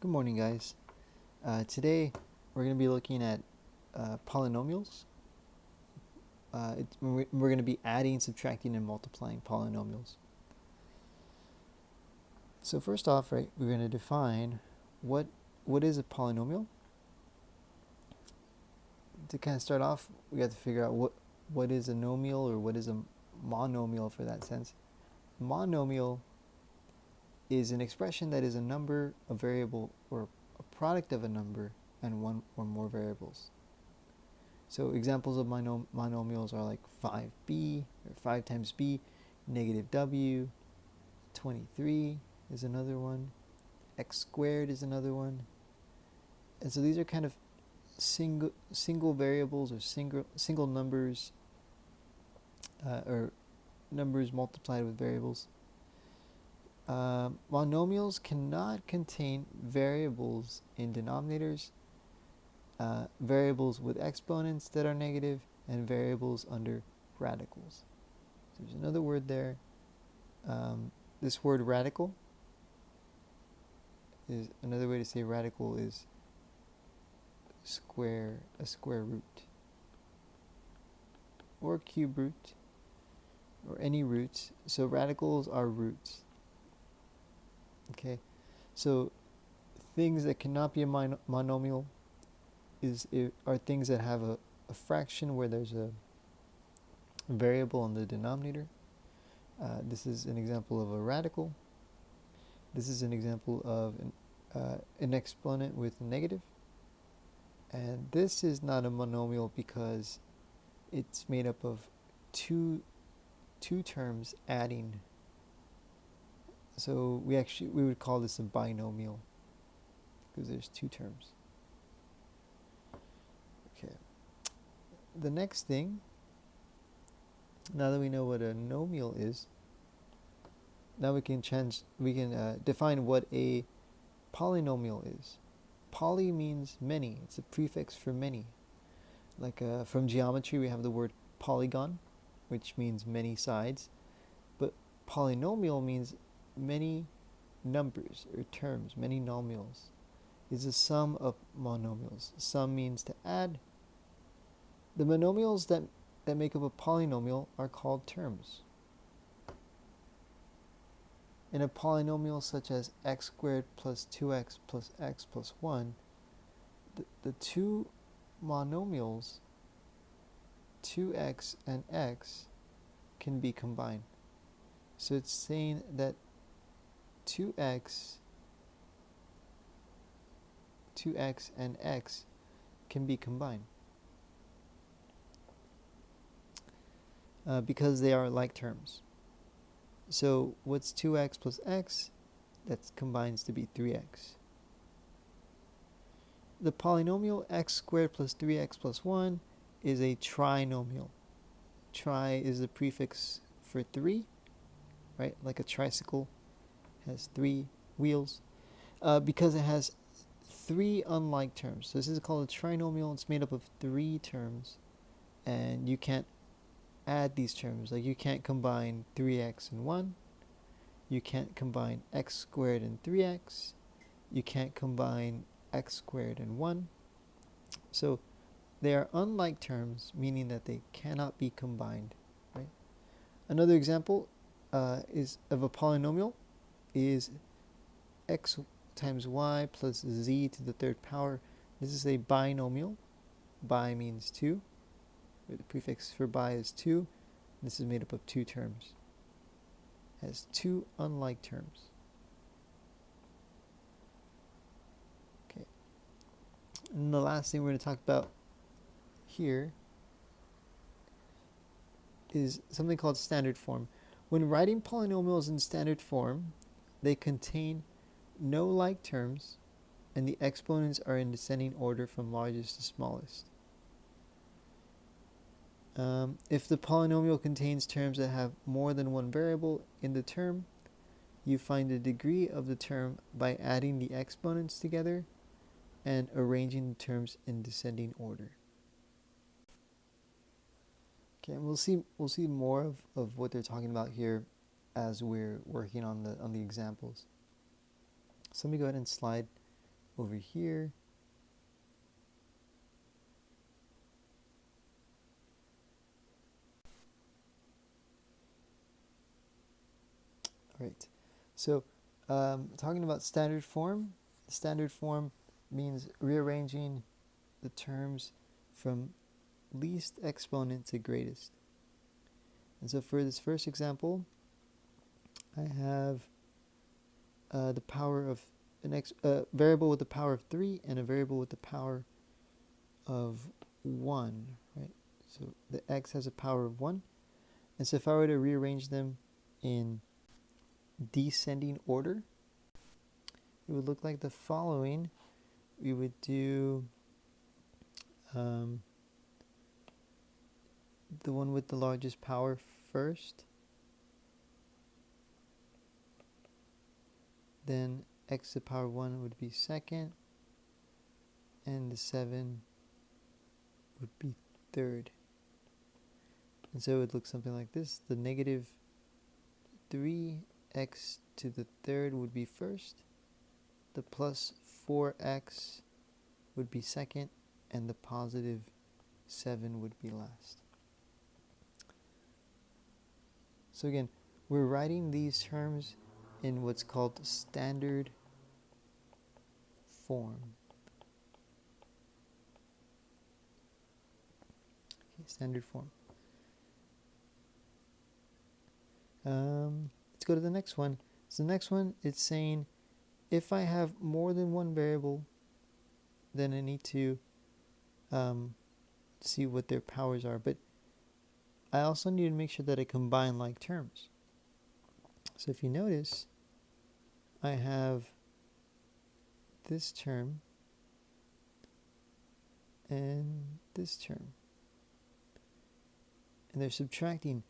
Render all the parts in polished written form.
Good morning, guys. Today we're going to be looking at polynomials. We're going to be adding, subtracting, and multiplying polynomials. So first off, right, we're going to define what is a polynomial. To kind of start off, we have to figure out what is a nomial or what is a monomial for that sense. Monomial is an expression that is a number, a variable, or a product of a number and one or more variables. So examples of monomials are like 5b, or 5 times b, negative w, 23 is another one, x squared is another one. And so these are kind of single variables or single numbers or numbers multiplied with variables. Monomials cannot contain variables in denominators, variables with exponents that are negative, and variables under radicals. So there's another word there. This word radical is another way to say radical is a square root or cube root or any roots. So radicals are roots. Okay, so things that cannot be a monomial are things that have a fraction where there's a variable in the denominator. This is an example of a radical. This is an example of an exponent with a negative. And this is not a monomial because it's made up of two terms adding. So we would call this a binomial because there's two terms. Okay. The next thing, now that we know what a nomial is, now we can define what a polynomial is. Poly means many. It's a prefix for many. Like from geometry, we have the word polygon, which means many sides. But polynomial means many numbers or terms, many nomials. Is a sum of monomials. Sum means to add. The monomials that make up a polynomial are called terms. In a polynomial such as x squared plus 2x plus x plus 1, the two monomials, 2x and x, can be combined. So it's saying that 2x and x can be combined because they are like terms. So what's 2x plus x? That combines to be 3x. The polynomial x squared plus 3x plus 1 is a trinomial. Tri is the prefix for 3, right? Like a tricycle has 3 wheels, because it has 3 unlike terms. So this is called a trinomial. It's made up of 3 terms, and you can't add these terms. Like you can't combine 3x and 1. You can't combine x squared and 3x. You can't combine x squared and 1. So they are unlike terms, meaning that they cannot be combined, right? Another example is of a polynomial is x times y plus z to the third power. This is a binomial. Bi means 2. The prefix for bi is 2. This is made up of 2 terms. It has 2 unlike terms. Okay. And the last thing we're going to talk about here is something called standard form. When writing polynomials in standard form, they contain no like terms, and the exponents are in descending order from largest to smallest. If the polynomial contains terms that have more than one variable in the term, you find the degree of the term by adding the exponents together and arranging the terms in descending order. Okay, and we'll see more of what they're talking about here as we're working on the examples. So let me go ahead and slide over here. All right, so talking about standard form, standard form means rearranging the terms from least exponent to greatest. And so for this first example, I have the power of an variable with the power of 3 and a variable with the power of 1, right? So the x has a power of 1. And so if I were to rearrange them in descending order, it would look like the following. We would do the one with the largest power first, then x to the power 1 would be second, and the 7 would be third. And so it would look something like this. The negative 3x to the third would be first, the plus 4x would be second, and the positive 7 would be last. So again, we're writing these terms in what's called standard form. Okay, standard form. Let's go to the next one. So the next one, it's saying if I have more than one variable, then I need to see what their powers are. But I also need to make sure that I combine like terms. So if you notice, I have this term and this term. And they're subtracting,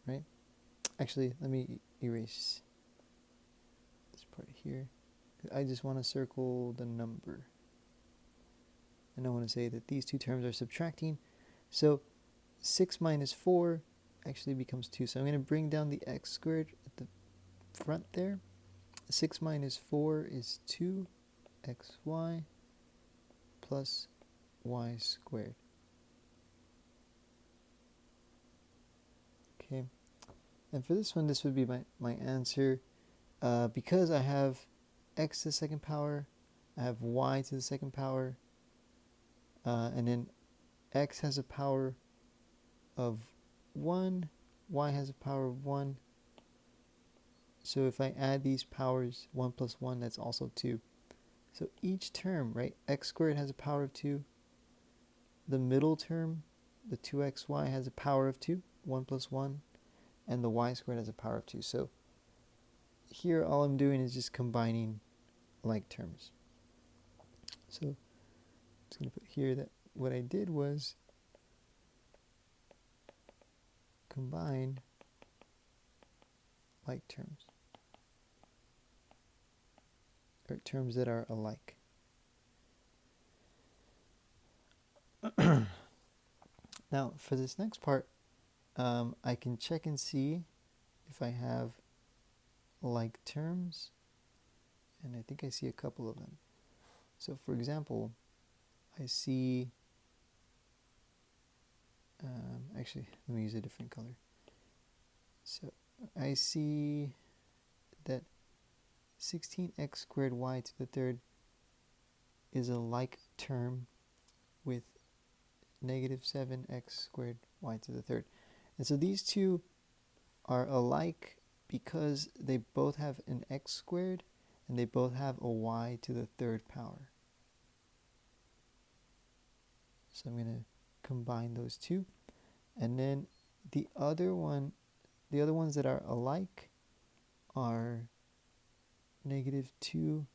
right? Actually, let me erase this part here. I just want to circle the number. And I want to say that these two terms are subtracting. So 6 minus 4 actually becomes 2. So I'm going to bring down the x squared at the front there. 6 minus 4 is 2xy plus y squared. Okay. And for this one, this would be my answer. Because I have x to the second power, I have y to the second power, and then x has a power of 1, y has a power of 1. So if I add these powers, 1 plus 1, that's also 2. So each term, right, x squared has a power of 2. The middle term, the 2xy, has a power of 2, 1 plus 1. And the y squared has a power of 2. So here all I'm doing is just combining like terms. So I'm just going to put here that what I did was combine like terms, or terms that are alike. Now for this next part, I can check and see if I have like terms, and I think I see a couple of them. So for example, I see, actually let me use a different color. So I see that 16x squared y to the third is a like term with negative 7x squared y to the third. And so these two are alike because they both have an x squared and they both have a y to the third power. So I'm going to combine those two. And then the other ones that are alike are negative 2x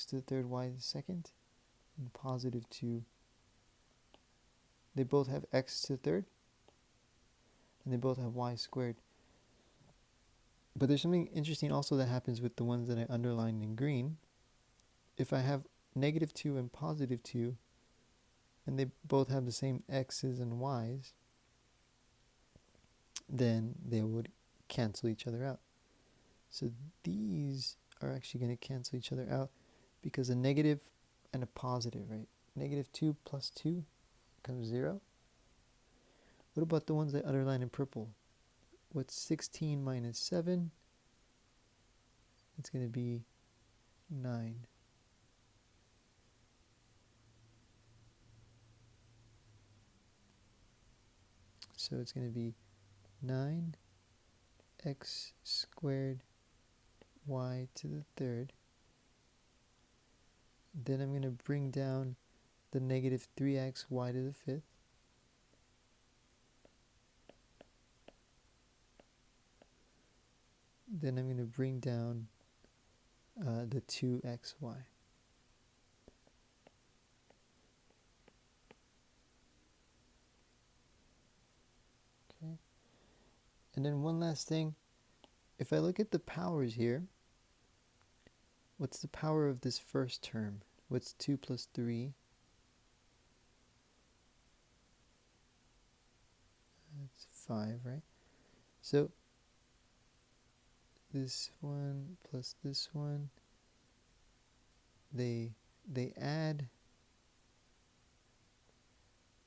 to the third y to the second and positive 2. They both have x to the third and they both have y squared. But there's something interesting also that happens with the ones that I underlined in green. If I have negative 2 and positive 2, and they both have the same x's and y's, then they would cancel each other out. So these are actually going to cancel each other out because a negative and a positive, right? Negative 2 plus 2 becomes 0. What about the ones that underline in purple? What's 16 minus 7? It's going to be 9. So it's going to be 9x squared y to the third. Then I'm going to bring down the negative 3x y to the fifth. Then I'm going to bring down the 2xy. Okay. And then one last thing. If I look at the powers here, what's the power of this first term? What's 2 plus 3? That's 5, right? So this one plus this one, they add,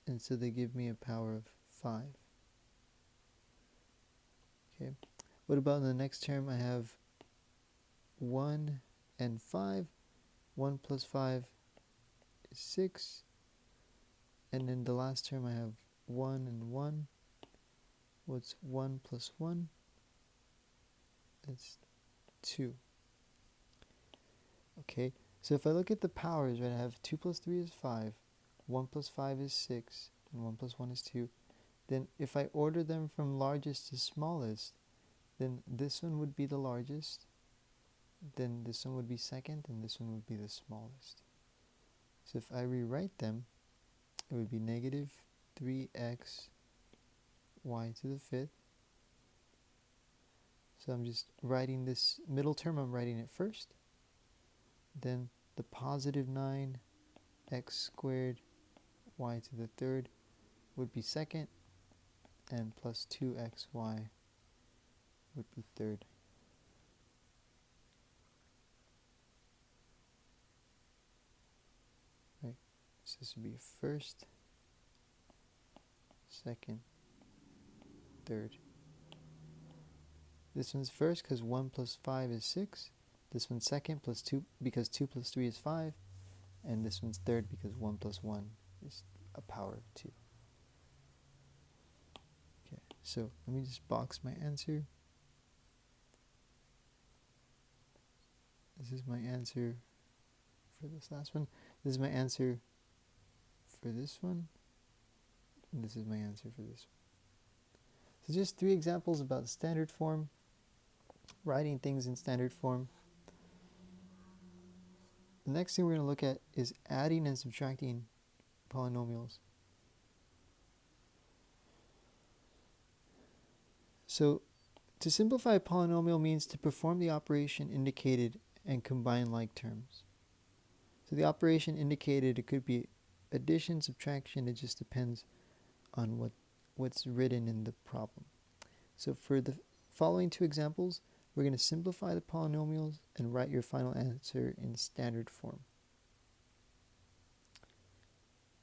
and so they give me a power of 5. Okay. What about in the next term? I have 1 and 5. 1 plus 5 is 6. And in the last term I have 1 and 1. What's 1 plus 1? It's 2. Okay, so if I look at the powers, right, I have 2 plus 3 is 5, 1 plus 5 is 6, and 1 plus 1 is 2. Then if I order them from largest to smallest, then this one would be the largest, then this one would be second, and this one would be the smallest. So if I rewrite them, it would be negative 3x y to the fifth. So I'm just writing this middle term, I'm writing it first. Then the positive 9x squared y to the third would be second, and plus 2xy would be third. Right, so this would be first, second, third. This one's first because 1 plus 5 is 6. This one's second plus 2 because 2 plus 3 is 5. And this one's third because 1 plus 1 is a power of 2. Okay, so let me just box my answer. This is my answer for this last one. This is my answer for this one. And this is my answer for this one. So just 3 examples about standard form, writing things in standard form. The next thing we're going to look at is adding and subtracting polynomials. So to simplify a polynomial means to perform the operation indicated and combine like terms. So the operation indicated, it could be addition, subtraction, it just depends on what's written in the problem. So for the following 2 examples, we're going to simplify the polynomials and write your final answer in standard form.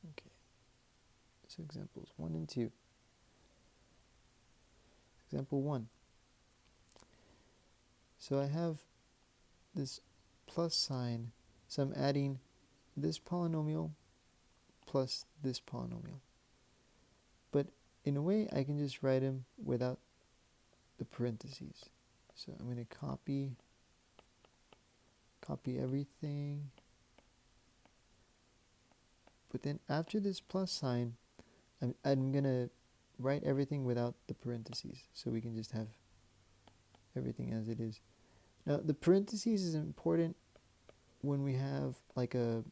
Okay, so examples 1 and 2. Example 1. So I have this plus sign, so I'm adding this polynomial plus this polynomial. But in a way, I can just write them without the parentheses. So I'm going to copy everything. But then after this plus sign, I'm going to write everything without the parentheses. So we can just have everything as it is. Now the parentheses is important when we have like a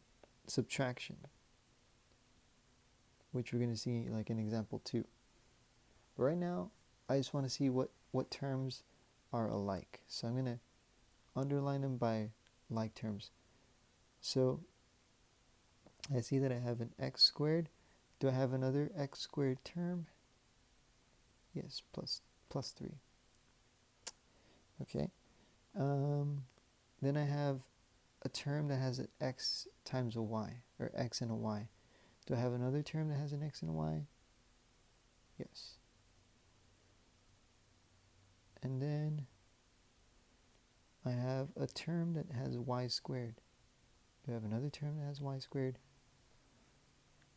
subtraction, which we're going to see like in example 2. But right now, I just want to see what terms are alike. So I'm going to underline them by like terms. So I see that I have an x squared. Do I have another x squared term? Yes, plus 3. Okay. Then I have a term that has an x times a y, or x and a y. Do I have another term that has an x and a y? Yes. And then I have a term that has y squared. Do I have another term that has y squared?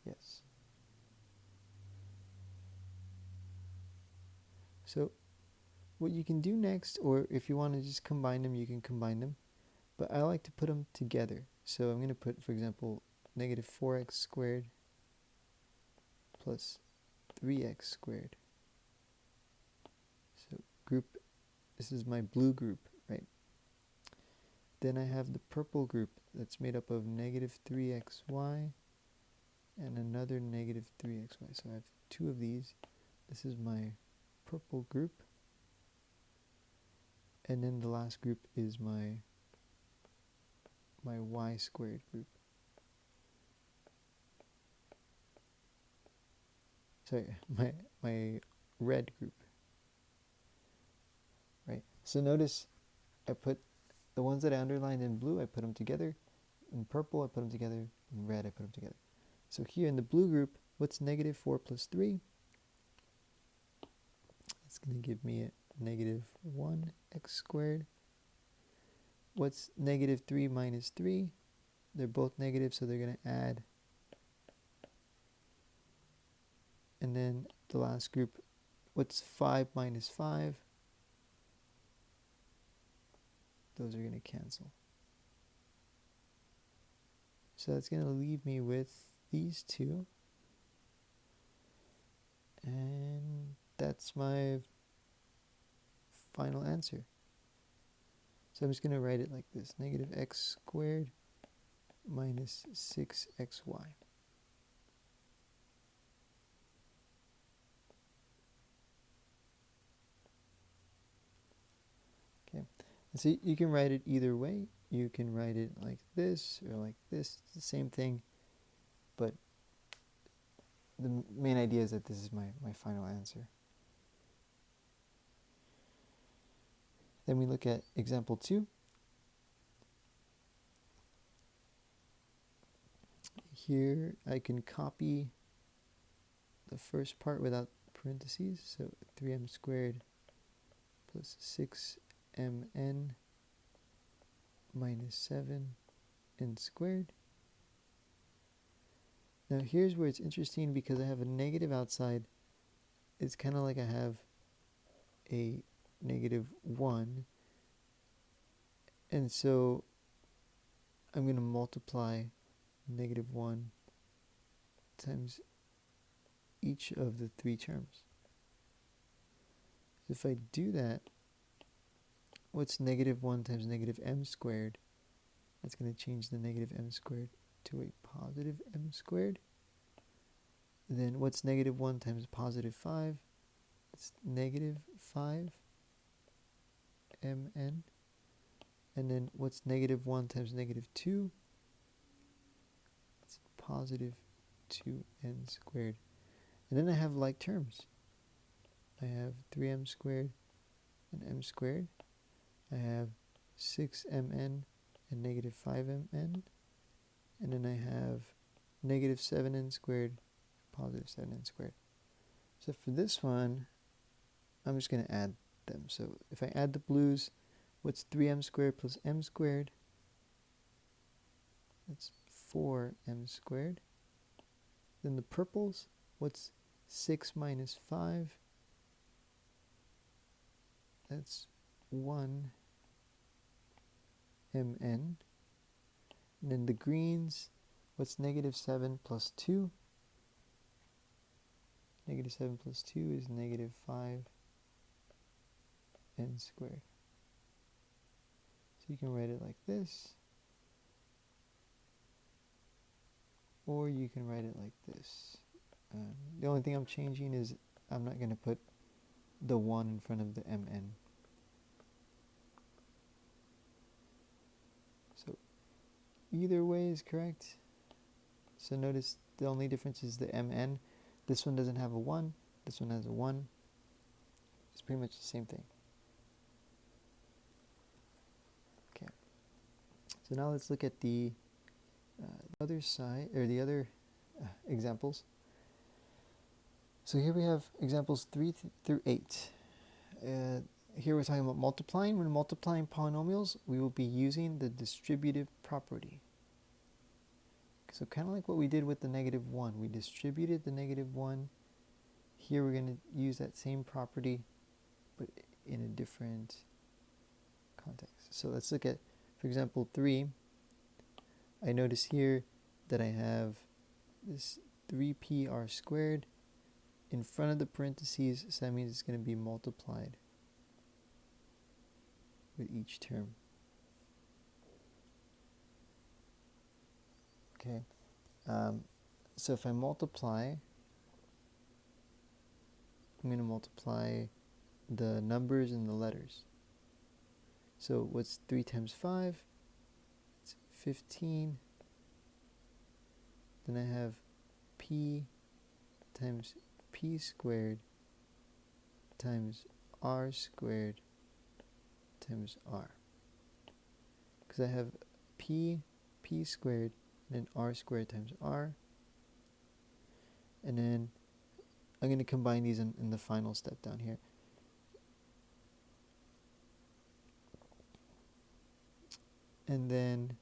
Yes. So what you can do next, or if you want to just combine them, you can combine them. But I like to put them together. So I'm going to put, for example, negative 4x squared plus 3x squared. So group, this is my blue group, right? Then I have the purple group that's made up of negative 3xy and another negative 3xy. So I have two of these. This is my purple group. And then the last group is my y squared group. Sorry, my red group. Right. So notice I put the ones that I underlined in blue, I put them together. In purple, I put them together. In red, I put them together. So here in the blue group, what's negative 4 plus 3? That's going to give me a negative 1x squared. What's negative 3 minus 3? They're both negative, so they're going to add. And then the last group, what's 5 minus 5? Those are going to cancel. So that's going to leave me with these two. And that's my final answer. So I'm just going to write it like this. Negative x squared minus 6xy. Okay. And so you can write it either way. You can write it like this or like this. It's the same thing. But the main idea is that this is my final answer. Then we look at example 2. Here I can copy the first part without parentheses. So 3m squared plus 6mn minus 7n squared. Now here's where it's interesting because I have a negative outside. It's kind of like I have a negative 1. And so I'm going to multiply negative 1 times each of the three terms. So if I do that, what's negative 1 times negative m squared? That's going to change the negative m squared to a positive m squared. Then what's negative 1 times positive 5? It's negative 5 mn. And then what's negative 1 times negative 2? It's positive 2n squared. And then I have like terms. I have 3m squared and m squared. I have 6mn and negative 5mn. And then I have negative 7n squared, positive 7n squared. So for this one, I'm just going to add them. So if I add the blues, what's 3m squared plus m squared? That's 4m squared. Then the purples, what's 6 minus 5? That's 1 mn. And then the greens, what's negative 7 plus 2? Negative 7 plus 2 is negative 5 n squared. So you can write it like this, or you can write it like this. The only thing I'm changing is I'm not going to put the 1 in front of the mn. So either way is correct. So notice the only difference is the mn. This one doesn't have a 1. This one has a 1. It's pretty much the same thing. Okay. So now let's look at the other side, or the other examples. So here we have examples 3 through 8. Here we're talking about multiplying. When multiplying polynomials, we will be using the distributive property. So kind of like what we did with the -1. We distributed the -1. Here we're going to use that same property, but in a different context. So let's look at, for example, 3. I notice here that I have this 3pr squared in front of the parentheses, so that means it's going to be multiplied with each term. Okay, so if I multiply, I'm going to multiply the numbers and the letters. So what's 3 times 5? It's 15. Then I have p times p squared times r squared times r. Because I have p squared, and then r squared times r. And then I'm going to combine these in the final step down here. And then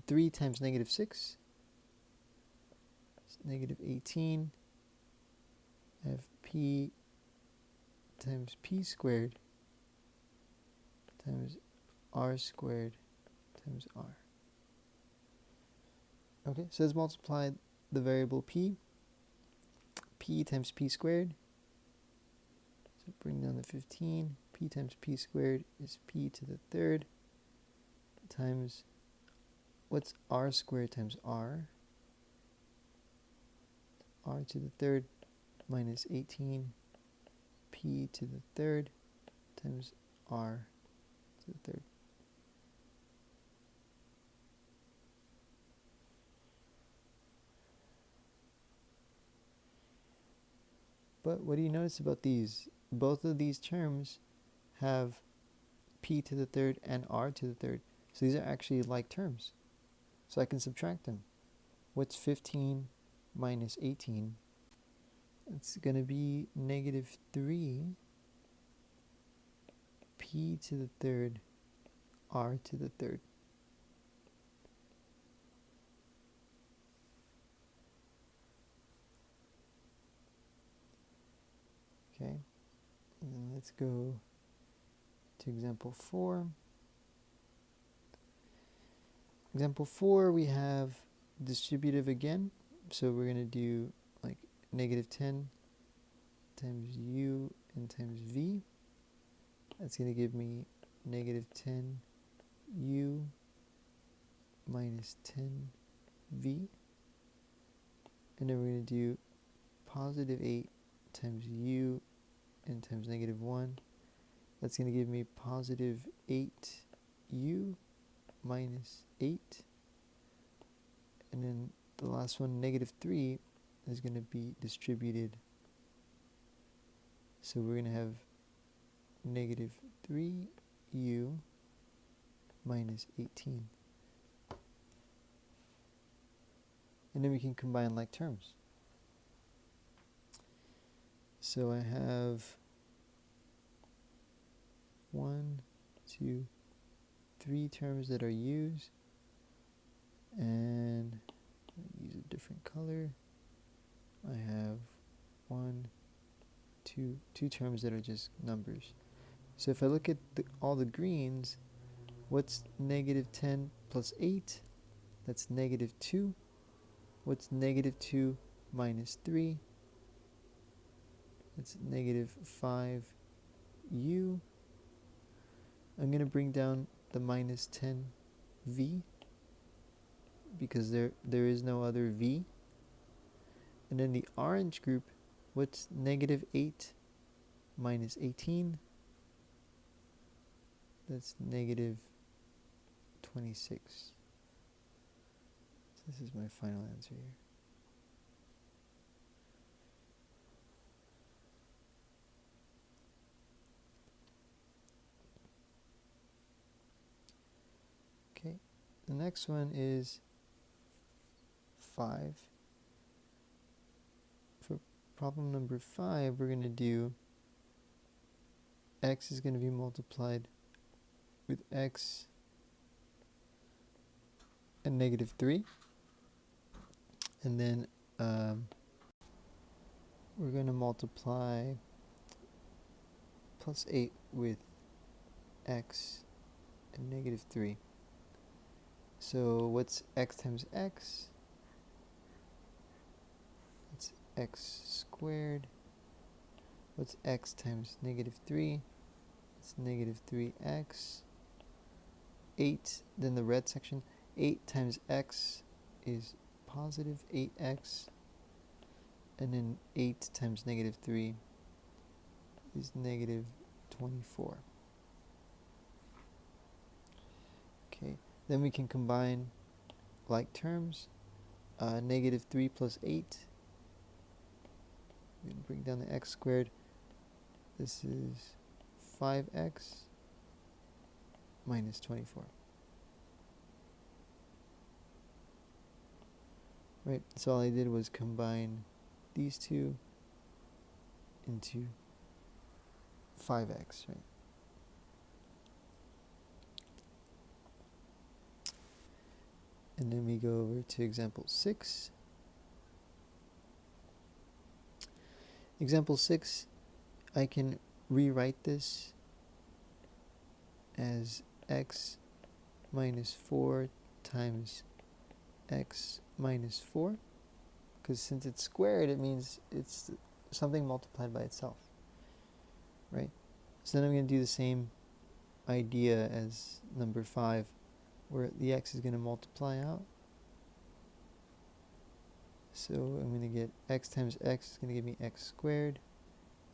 3 times -6 is -18. I have p times p squared times r squared times r. Okay, so let's multiply the variable p. P times p squared. So bring down the 15. P times p squared is p to the third times, what's r squared times r? R to the third minus 18 p to the third times r to the third. But what do you notice about these? Both of these terms have p to the third and r to the third. So these are actually like terms. So I can subtract them. What's 15 minus 18? It's going to be -3 p to the third r to the third. Okay, and then let's go to example 4. Example 4, we have distributive again. So we're going to do like -10 times u and times v. That's going to give me -10 u minus 10 v. And then we're going to do +8 times u and times -1. That's going to give me +8 u minus 8. And then the last one, -3, is going to be distributed. So we're going to have -3u minus 18. And then we can combine like terms. So I have 1, 2, 3 terms that are used, and use a different color. I have 1, 2 terms that are just numbers. So if I look at all the greens, what's -10 plus 8? That's -2. What's -2 minus 3? That's -5u. I'm going to bring down the -10v because there is no other v. And then the orange group, what's -8 minus 18? That's -26. So this is my final answer here. The next one is 5. For problem number 5, we're going to do x is going to be multiplied with x and negative 3. And then we're going to multiply plus 8 with x and negative 3. So what's x times x? It's x squared. What's x times negative 3? It's negative 3x. 8, then the red section, 8 times x is positive 8x. And then 8 times negative 3 is negative 24. Okay, then we can combine like terms. Negative 3 plus 8. We can bring down the x squared. This is 5x minus 24. Right, so all I did was combine these two into 5x, right? And then we go over to example 6. Example 6, I can rewrite this as x minus 4 times x minus 4, because since it's squared, it means it's something multiplied by itself, right? So then I'm going to do the same idea as number 5, where the x is going to multiply out. So I'm going to get x times x is going to give me x squared.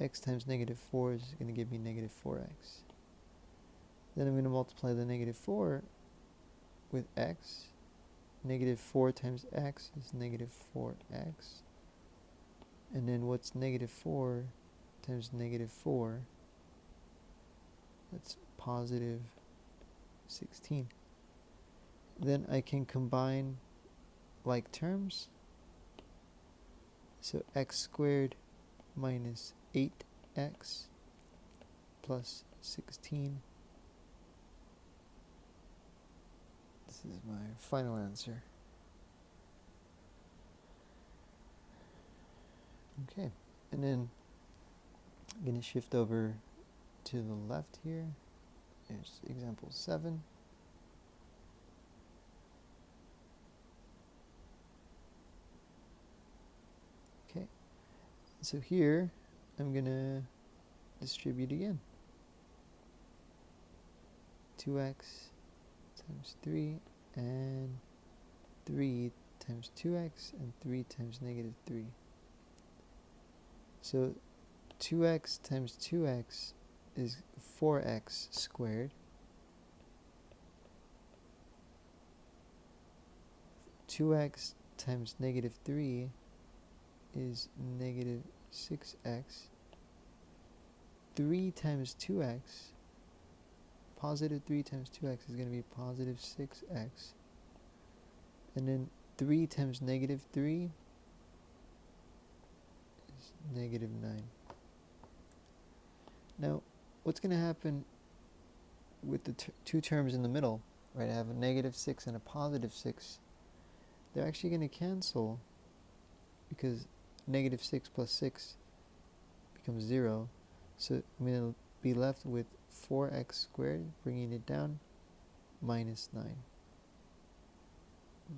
X times negative 4 is going to give me negative 4x. Then I'm going to multiply the negative 4 with x. Negative 4 times x is negative 4x. And then what's negative 4 times negative 4? That's positive 16. Then I can combine like terms. So x squared minus 8x plus 16. This is my final answer. Okay, and then I'm going to shift over to the left here. There's example 7. Okay, so here I'm going to distribute again. 2x times 3 and 3 times 2x and 3 times negative 3. So 2x times 2x is 4x squared. 2x times negative 3 is negative 6x. 3 times 2x, positive 3 times 2x is going to be positive 6x. And then 3 times negative 3 is negative 9. Now, what's going to happen with the two terms in the middle, right? I have a negative 6 and a positive 6. They're actually going to cancel because negative 6 plus 6 becomes 0. So I'm going to be left with 4x squared, bringing it down, minus 9.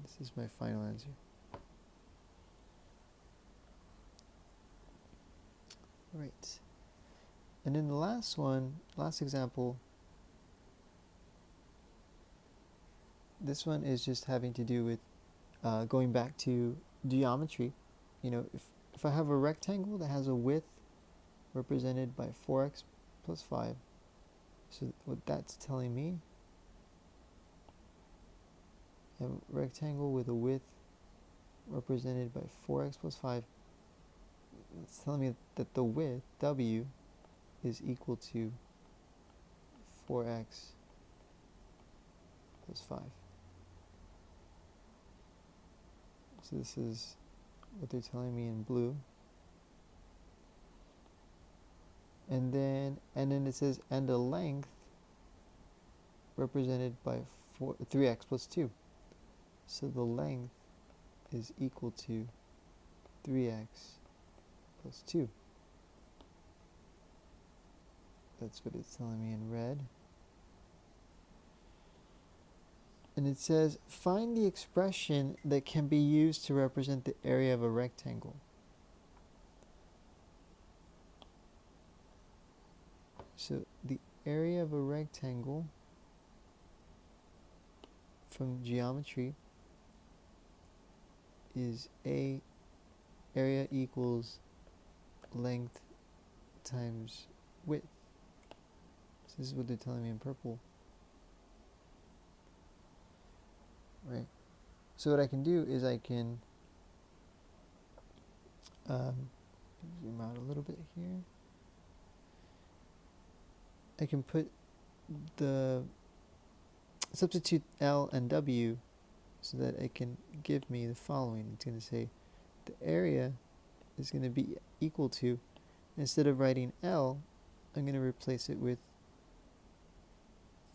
This is my final answer. Right. And then the last one, last example, this one is just having to do with going back to geometry. You know, if I have a rectangle that has a width represented by 4x plus 5, so what that's telling me, I have a rectangle with a width represented by 4x plus 5, it's telling me that the width, w, is equal to 4x plus 5. So this is what they're telling me in blue. And then it says, and a length represented by 3x plus 2. So the length is equal to 3x plus 2. That's what it's telling me in red. And it says, find the expression that can be used to represent the area of a rectangle. So the area of a rectangle from geometry is area equals length times width. So this is what they're telling me in purple. Right. So what I can do is I can zoom out a little bit here. I can substitute L and W so that it can give me the following. It's going to say the area is going to be equal to, instead of writing L, I'm going to replace it with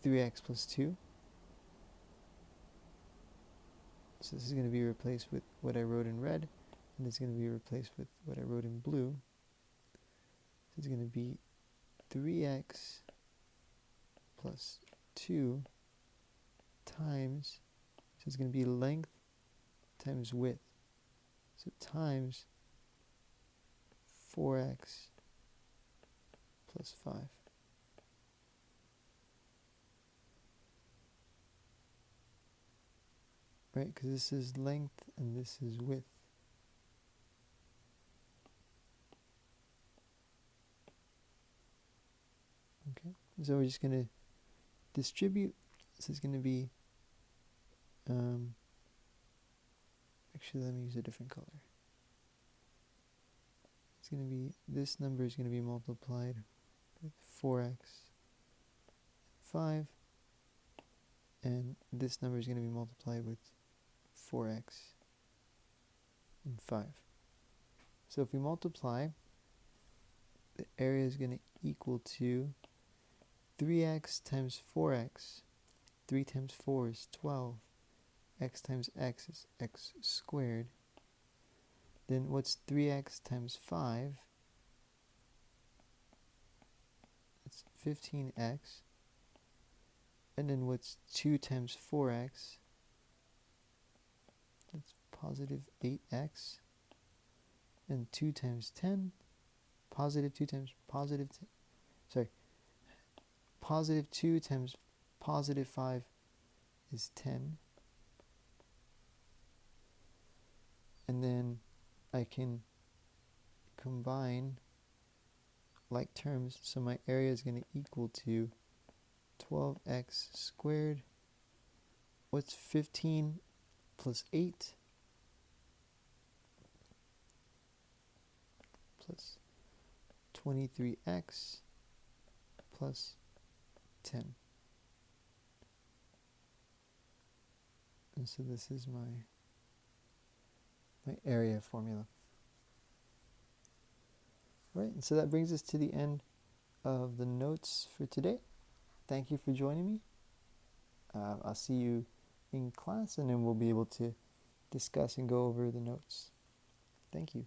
3x plus 2. So this is going to be replaced with what I wrote in red, and it's going to be replaced with what I wrote in blue. So it's going to be 3x plus 2 times, so it's going to be length times width. So times 4x plus 5. Right, because this is length and this is width. Okay, so we're just going to distribute. This is going to be, actually let me use a different color. It's going to be, this number is going to be multiplied with 4x 5, and this number is going to be multiplied with 4x and 5. So if we multiply, the area is going to equal to 3x times 4x. 3 times 4 is 12. X times x is x squared. Then what's 3x times 5? It's 15x. And then what's 2 times 4x? That's positive 8x. And 2 times 10, positive 2 times positive 10, sorry, positive 2 times positive 5 is 10. And then I can combine like terms, so my area is going to equal to 12x squared. What's 15 plus 8? Plus 23x plus 10. And so this is my area formula. Right, and so that brings us to the end of the notes for today. Thank you for joining me. I'll see you in class, and then we'll be able to discuss and go over the notes. Thank you.